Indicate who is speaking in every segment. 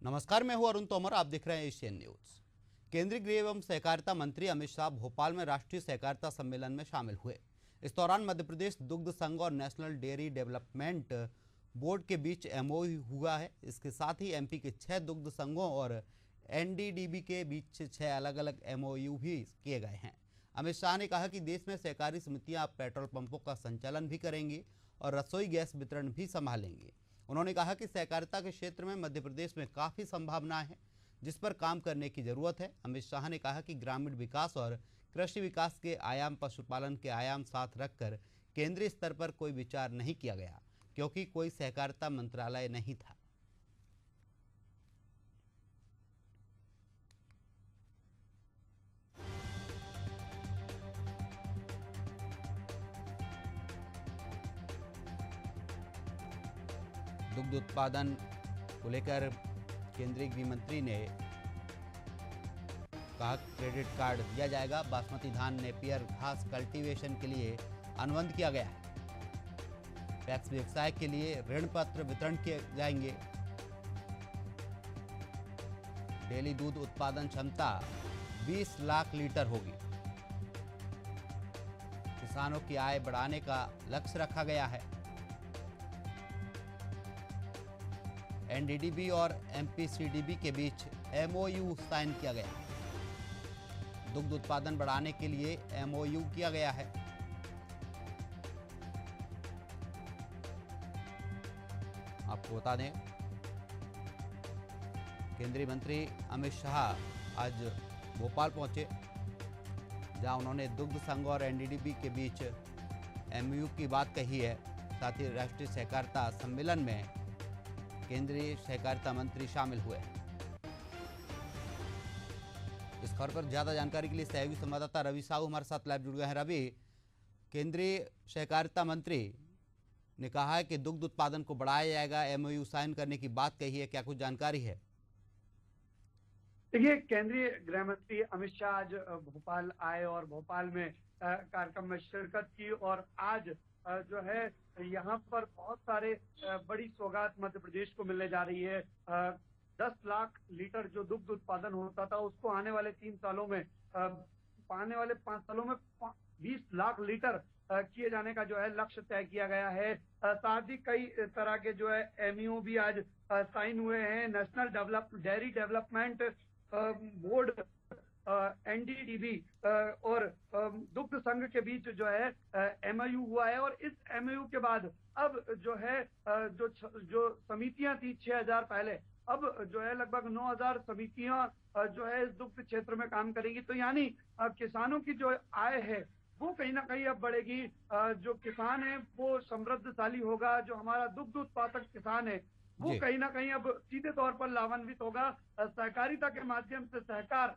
Speaker 1: नमस्कार, मैं हूं अरुण तोमर। आप देख रहे हैं एशियन न्यूज। केंद्रीय गृह एवं सहकारिता मंत्री अमित शाह भोपाल में राष्ट्रीय सहकारिता सम्मेलन में शामिल हुए। इस दौरान मध्य प्रदेश दुग्ध संघ और नेशनल डेयरी डेवलपमेंट बोर्ड के बीच एमओयू हुआ है। इसके साथ ही एमपी के 6 दुग्ध संघों और एनडीडीबी के बीच 6 अलग अलग एमओयू भी किए गए हैं। अमित शाह ने कहा कि देश में सहकारी समितियां पेट्रोल पंपों का संचालन भी करेंगी और रसोई गैस वितरण भी संभालेंगी। उन्होंने कहा कि सहकारिता के क्षेत्र में मध्य प्रदेश में काफ़ी संभावनाएं हैं, जिस पर काम करने की जरूरत है। अमित शाह ने कहा कि ग्रामीण विकास और कृषि विकास के आयाम, पशुपालन के आयाम साथ रखकर केंद्रीय स्तर पर कोई विचार नहीं किया गया, क्योंकि कोई सहकारिता मंत्रालय नहीं था। दुग्ध उत्पादन को लेकर केंद्रीय गृह मंत्री ने कहा क्रेडिट कार्ड दिया जाएगा। बासमती धान, नेपियर घास कल्टीवेशन के लिए अनुबंध किया गया है। पैक्स व्यवसाय के लिए ऋण पत्र वितरण किए जाएंगे। डेली दूध उत्पादन क्षमता 20 लाख लीटर होगी। किसानों की आय बढ़ाने का लक्ष्य रखा गया है। एनडीडीबी और एमपीसीडीबी के बीच एमओयू साइन किया गया। दुग्ध उत्पादन बढ़ाने के लिए एमओयू किया गया है। आपको बता दें, केंद्रीय मंत्री अमित शाह आज भोपाल पहुंचे, जहां उन्होंने दुग्ध संघ और एनडीडीबी के बीच एमओयू की बात कही है। साथ ही राष्ट्रीय सहकारिता सम्मेलन में केंद्रीय सहकारिता मंत्री शामिल हुए। इस खबर पर ज्यादा जानकारी के लिए सहयोगी संवाददाता रवि साहू हमारे साथ लाइव जुड़ गए हैं। रवि, केंद्रीय सहकारिता मंत्री ने कहा है कि दुग्ध उत्पादन को बढ़ाया जाएगा, एमओयू साइन करने की बात कही है, क्या कुछ जानकारी है?
Speaker 2: देखिए, केंद्रीय गृह मंत्री अमित शाह आज भोपाल आए और भोपाल में कार्यक्रम में शिरकत की और आज जो है यहाँ पर बहुत सारे बड़ी सौगात मध्य प्रदेश को मिलने जा रही है। 10 लाख लीटर जो दुग्ध उत्पादन होता था, उसको आने वाले 3 सालों में आने वाले 5 सालों में 20 लाख लीटर किए जाने का जो है लक्ष्य तय किया गया है। साथ ही कई तरह के जो है एमओयू भी आज साइन हुए हैं। National dairy development board, NDDB और दुग्ध संघ के बीच जो है एमओयू हुआ है और इस एमओयू के बाद अब जो है जो समितियां थी 6000 पहले, अब जो है लगभग 9000 समितियां जो है इस दुग्ध क्षेत्र में काम करेंगी। तो यानी किसानों की जो आय है वो कहीं ना कहीं अब बढ़ेगी। जो किसान है वो समृद्धशाली होगा। जो हमारा दुग्ध उत्पादक किसान है वो कहीं ना कहीं अब सीधे तौर पर लाभान्वित होगा। सहकारिता के माध्यम से सहकार,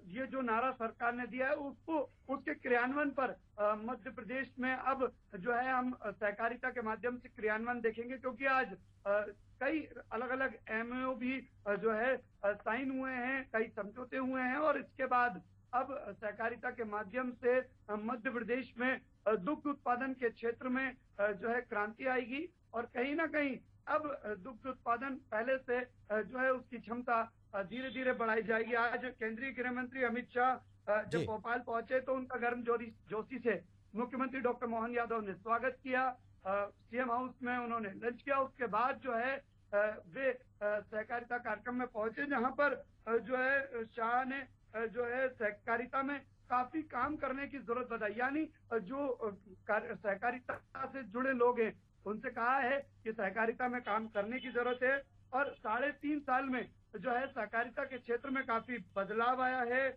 Speaker 2: ये जो नारा सरकार ने दिया है उसको, उसके क्रियान्वयन पर मध्य प्रदेश में अब जो है हम सहकारिता के माध्यम से क्रियान्वयन देखेंगे, क्योंकि आज कई अलग अलग एमओयू भी जो है साइन हुए हैं, कई समझौते हुए हैं और इसके बाद अब सहकारिता के माध्यम से मध्य प्रदेश में दुग्ध उत्पादन के क्षेत्र में जो है क्रांति आएगी और कहीं ना कहीं अब दुग्ध उत्पादन पहले से जो है उसकी क्षमता धीरे धीरे बढ़ाई जाएगी। आज केंद्रीय गृह मंत्री अमित शाह जब भोपाल पहुंचे तो उनका गर्मजोशी से मुख्यमंत्री डॉक्टर मोहन यादव ने स्वागत किया। सीएम हाउस में उन्होंने लंच किया। उसके बाद जो है वे सहकारिता कार्यक्रम में पहुंचे, जहां पर जो है शाह ने जो है सहकारिता में काफी काम करने की जरूरत बताई। यानी जो सहकारिता से जुड़े लोग हैं उनसे कहा है कि सहकारिता में काम करने की जरूरत है और 3.5 साल में जो है सहकारिता के क्षेत्र में काफी बदलाव आया है।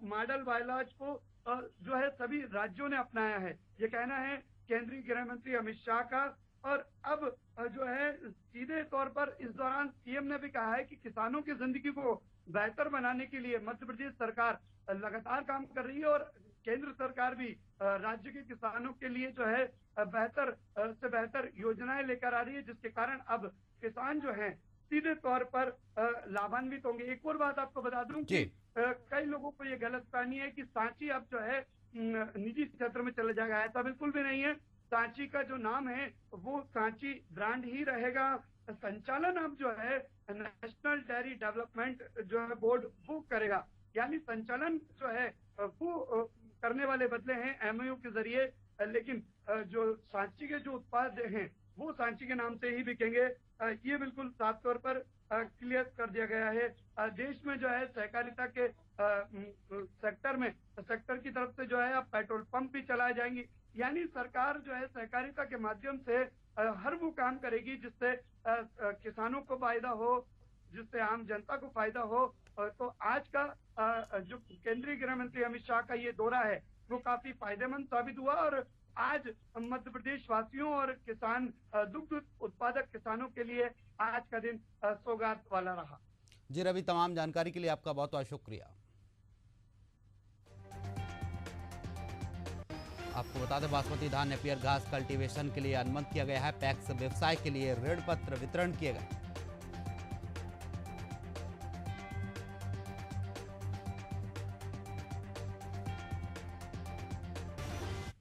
Speaker 2: मॉडल बायलॉज को जो है सभी राज्यों ने अपनाया है, ये कहना है केंद्रीय गृह मंत्री अमित शाह का। और अब जो है सीधे तौर पर इस दौरान सीएम ने भी कहा है कि किसानों की जिंदगी को बेहतर बनाने के लिए मध्य प्रदेश सरकार लगातार काम कर रही है और केंद्र सरकार भी राज्य के किसानों के लिए जो है बेहतर से बेहतर योजनाएं लेकर आ रही है, जिसके कारण अब किसान जो हैं सीधे तौर पर लाभान्वित होंगे। एक और बात आपको बता दूं कि कई लोगों को ये गलतफहमी है कि सांची अब जो है निजी क्षेत्र में चले जाएगा। ऐसा बिल्कुल भी नहीं है। सांची का जो नाम है वो सांची ब्रांड ही रहेगा। संचालन अब जो है नेशनल डेयरी डेवलपमेंट जो है बोर्ड वो करेगा। यानी संचालन जो है वो करने वाले बदले हैं एमओयू के जरिए, लेकिन जो सांची के जो उत्पाद हैं वो सांची के नाम से ही बिकेंगे। ये बिल्कुल साफ तौर पर क्लियर कर दिया गया है। देश में जो है सहकारिता के सेक्टर की तरफ से जो है अब पेट्रोल पंप भी चलाए जाएंगे। यानी सरकार जो है सहकारिता के माध्यम से हर वो काम करेगी जिससे किसानों को फायदा हो, जिससे आम जनता को फायदा हो। तो आज का जो केंद्रीय गृह मंत्री अमित शाह का ये दौरा है वो काफी फायदेमंद साबित हुआ और आज मध्य प्रदेश वासियों और किसान दुग्ध उत्पादक किसानों के लिए आज का दिन सौगात वाला रहा।
Speaker 1: जी रवि, तमाम जानकारी के लिए आपका बहुत बहुत शुक्रिया। आपको बता दें, बासमती धान नेपियर घास कल्टीवेशन के लिए अनुमति किया गया है। पैक्स व्यवसाय के लिए ऋण पत्र वितरण किए गए।